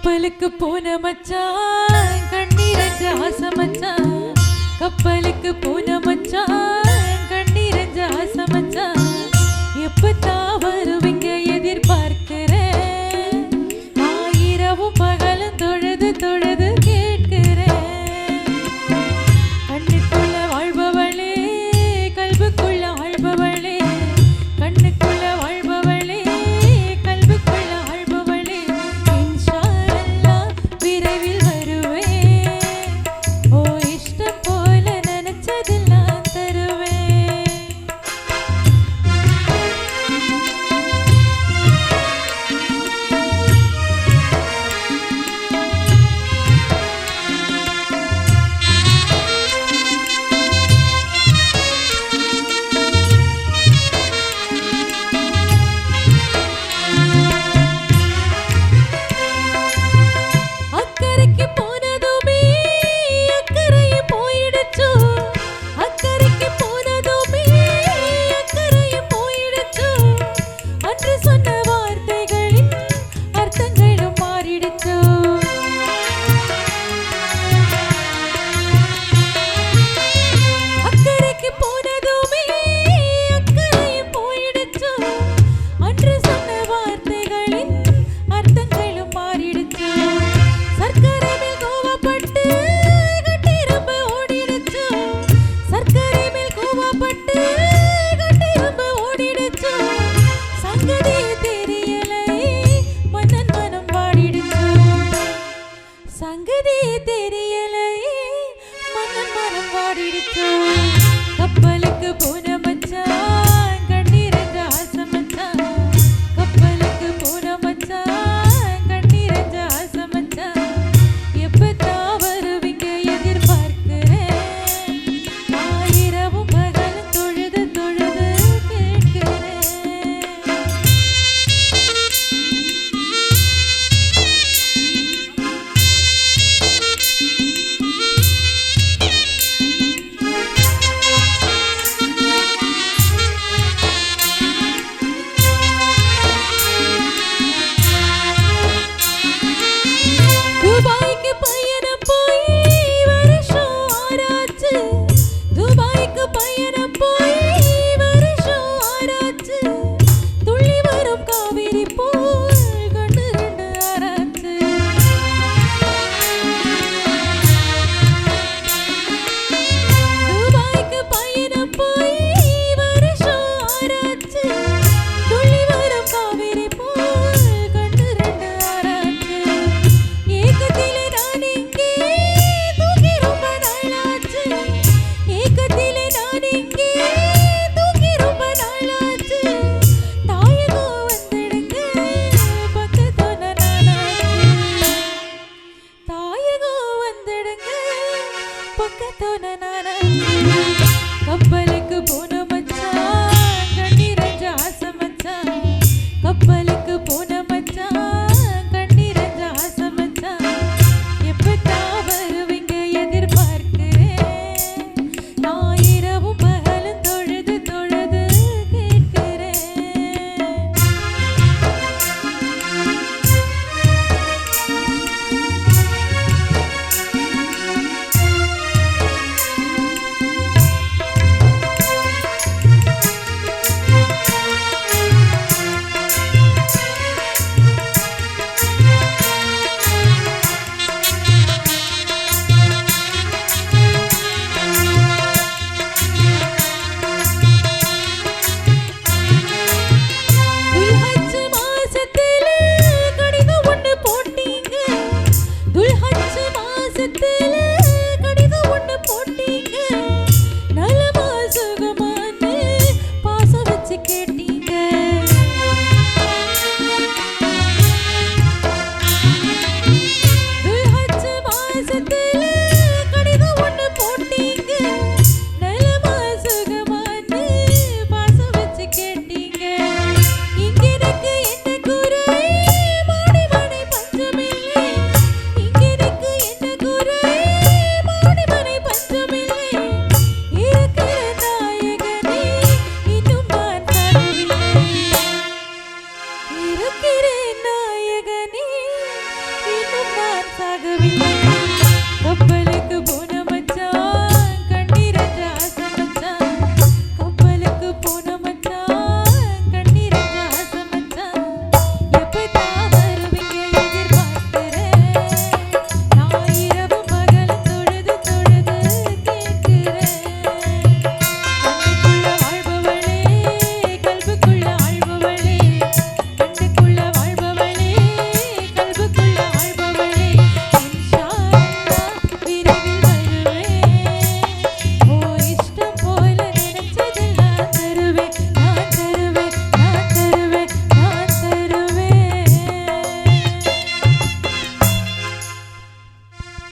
கப்பலுக்கு போன மச்சான் கண்ணீரஞ்ச ஆசை மச்சான் கப்பலுக்கு போன மச்சான் கண்ணீரஞ்ச ஆசை மச்சான் எப்பத்தான் வருவீங்க எதிர்பார்க்கிறேன் ஆயிரவும் பகலும் தொழுது தொழுது கேட்கிறேன் கண்ணுக்குள்ள வாழ்பவளே கல்புக்குள்ள ஆழ்பவளே கண்ணுக்குள்ள வாழ்பவளே கல்புக்குள்ள ஆழ்பவளே இன்ஷா அல்லாஹ் விரைவில் வருவேன் ஓ இஷ்டம் போல நினைச்சதெல்லாம் தருவேன் அக்கறைக்கு போனதுமே அக்கறையே போயிடுச்சோ அக்கறைக்கு போனதுமே அக்கறையே போயிடுச்சோ அன்று சொன்ன வார்த்தைகளின் அர்த்தங்களும் மாறிடுச்சோ அக்கறைக்கு போனதுமே அக்கறையே போயிடுச்சோ அன்று சொன்ன வார்த்தைகளின் அர்த்தங்களும் மாறிடுச்சோ சர்க்கரை மேல் கோவப்பட்டு கட்டிரம்ப ஓடிடுச்சோ சர்க்கரை மேல் கோவப்பட்டு கட்டிரம்ப ஓடிடுச்சோ சங்கதி தெரியலை மன்னன் மனம் வாடிடுச்சோ சங்கதி தெரியலை மன்னன் மனம் வாடிடுச்சோ கப்பலுக்கு போன மச்சான் கண்ணீரஞ்ச ஆசை மச்சான் கப்பலுக்கு போன மச்சான் கண்ணீரஞ்ச ஆசை மச்சான் எப்பத்தான் வருவீங்க எதிர்பார்க்கிறேன் ஆயிரவும் பகலும் தொழுது தொழுது கேட்கிறேன் சாகவில்லை